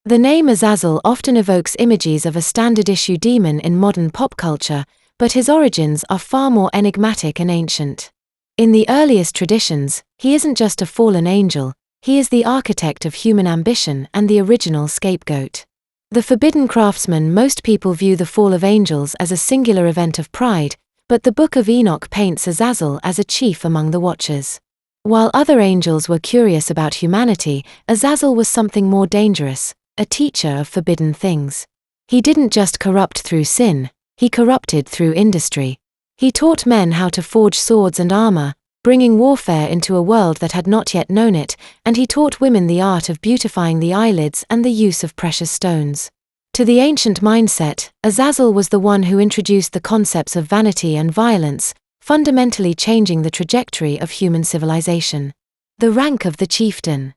The name Azazel often evokes images of a standard-issue demon in modern pop culture, but his origins are far more enigmatic and ancient. In the earliest traditions, he isn't just a fallen angel, he is the architect of human ambition and the original scapegoat. The forbidden craftsman. Most people view the fall of angels as a singular event of pride, but the Book of Enoch paints Azazel as a chief among the Watchers. While other angels were curious about humanity, Azazel was something more dangerous, a teacher of forbidden things. He didn't just corrupt through sin, he corrupted through industry. He taught men how to forge swords and armor, bringing warfare into a world that had not yet known it, and he taught women the art of beautifying the eyelids and the use of precious stones. To the ancient mindset, Azazel was the one who introduced the concepts of vanity and violence, fundamentally changing the trajectory of human civilization. The rank of the chieftain.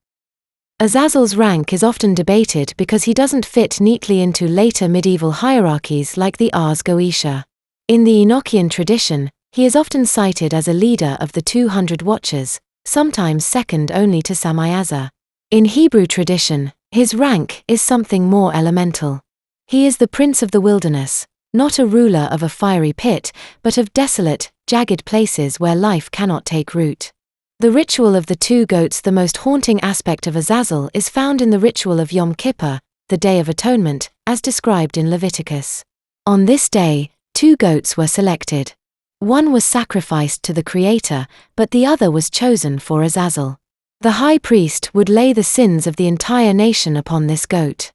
Azazel's rank is often debated because he doesn't fit neatly into later medieval hierarchies like the Ars Goetia. In the Enochian tradition, he is often cited as a leader of the 200 Watchers, sometimes second only to Samiaza. In Hebrew tradition, his rank is something more elemental. He is the prince of the wilderness, not a ruler of a fiery pit, but of desolate, jagged places where life cannot take root. The ritual of the two goats. The most haunting aspect of Azazel is found in the ritual of Yom Kippur, the Day of Atonement, as described in Leviticus. On this day, 2 goats were selected. One was sacrificed to the Creator, but the other was chosen for Azazel. The high priest would lay the sins of the entire nation upon this goat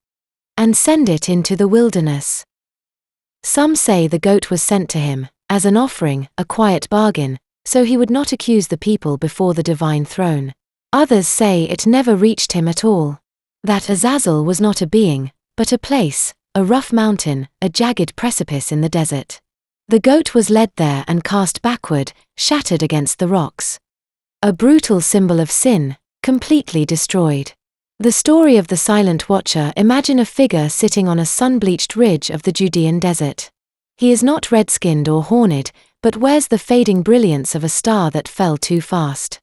and send it into the wilderness. Some say the goat was sent to him as an offering, a quiet bargain, so he would not accuse the people before the divine throne. Others say it never reached him at all. That Azazel was not a being, but a place, a rough mountain, a jagged precipice in the desert. The goat was led there and cast backward, shattered against the rocks. A brutal symbol of sin, completely destroyed. The story of the Silent Watcher. Imagine a figure sitting on a sun-bleached ridge of the Judean desert. He is not red-skinned or horned, but wears the fading brilliance of a star that fell too fast.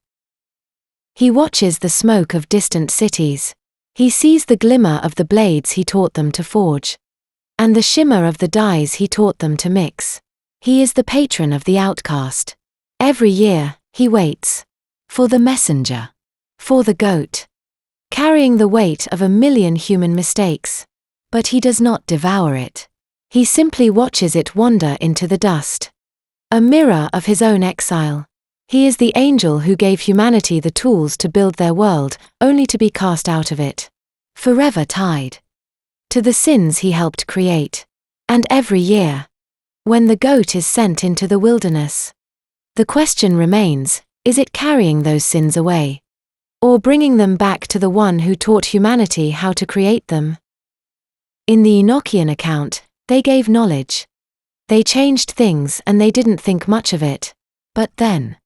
He watches the smoke of distant cities. He sees the glimmer of the blades he taught them to forge, and the shimmer of the dyes he taught them to mix. He is the patron of the outcast. Every year, he waits for the messenger, for the goat, carrying the weight of 1,000,000 human mistakes. But he does not devour it. He simply watches it wander into the dust. A mirror of his own exile. He is the angel who gave humanity the tools to build their world, only to be cast out of it, forever tied to the sins he helped create. And every year, when the goat is sent into the wilderness, the question remains, is it carrying those sins away, or bringing them back to the one who taught humanity how to create them? In the Enochian account, they gave knowledge. They changed things and they didn't think much of it. But then,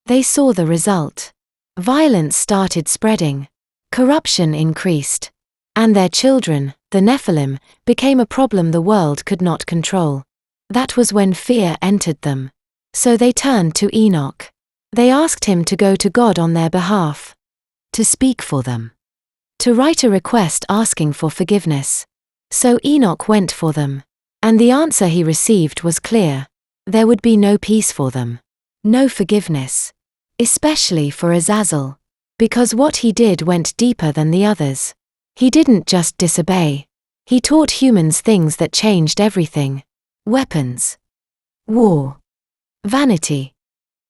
they saw the result. Violence started spreading. Corruption increased. And their children, the Nephilim, became a problem the world could not control. That was when fear entered them. So they turned to Enoch. They asked him to go to God on their behalf, to speak for them, to write a request asking for forgiveness. So Enoch went for them. And the answer he received was clear. There would be no peace for them. No forgiveness. Especially for Azazel. Because what he did went deeper than the others. He didn't just disobey. He taught humans things that changed everything. Weapons. War. Vanity.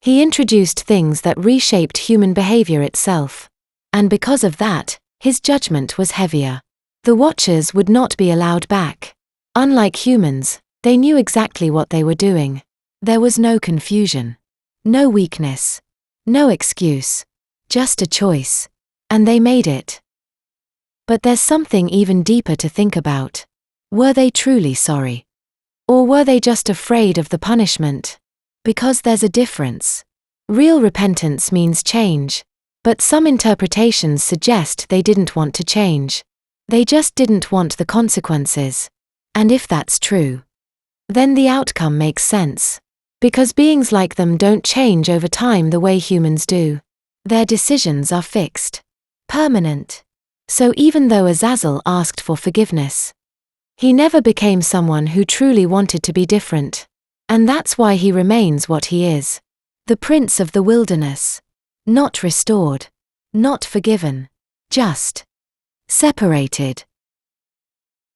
He introduced things that reshaped human behavior itself. And because of that, his judgment was heavier. The Watchers would not be allowed back. Unlike humans, they knew exactly what they were doing. There was no confusion. No weakness. No excuse. Just a choice. And they made it. But there's something even deeper to think about. Were they truly sorry? Or were they just afraid of the punishment? Because there's a difference. Real repentance means change. But some interpretations suggest they didn't want to change. They just didn't want the consequences. And if that's true, then the outcome makes sense. Because beings like them don't change over time the way humans do. Their decisions are fixed. Permanent. So even though Azazel asked for forgiveness, he never became someone who truly wanted to be different. And that's why he remains what he is. The prince of the wilderness. Not restored. Not forgiven. Just separated.